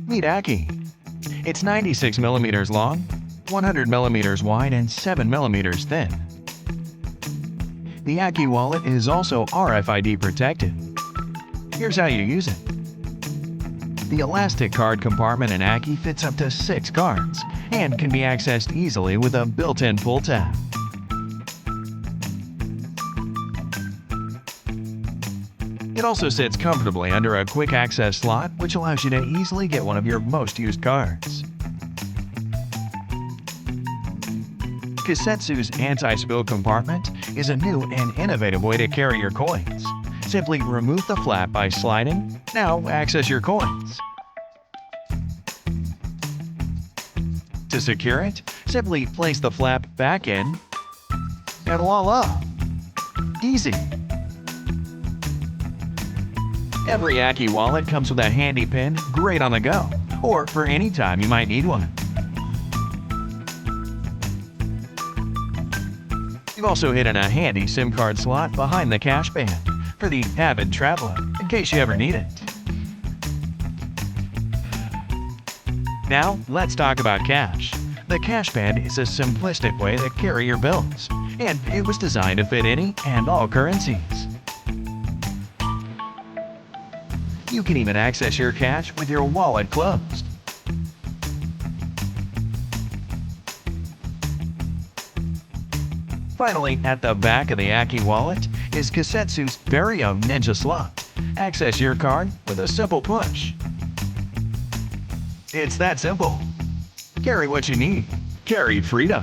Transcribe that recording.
Meet Aki. It's 96 millimeters long, 100 millimeters wide, and 7 millimeters thin. The Aki Wallet is also RFID protected. Here's how you use it. The elastic card compartment in Aki fits up to 6 cards and can be accessed easily with a built-in pull tab. It also sits comfortably under a quick access slot, which allows you to easily get one of your most used cards. Kisetsu's anti-spill compartment is a new and innovative way to carry your coins. Simply remove the flap by sliding. Now access your coins. To secure it, simply place the flap back in, and voila! Easy! Every Aki wallet comes with a handy pin, great on the go, or for any time you might need one. You've also hidden a handy SIM card slot behind the cash band for the avid traveler, in case you ever need it. Now, let's talk about cash. The cash band is a simplistic way to carry your bills, and it was designed to fit any and all currencies. You can even access your cash with your wallet closed. Finally, at the back of the Aki wallet is Kisetsu's very own ninja slot. Access your card with a simple push. It's that simple. Carry what you need. Carry freedom.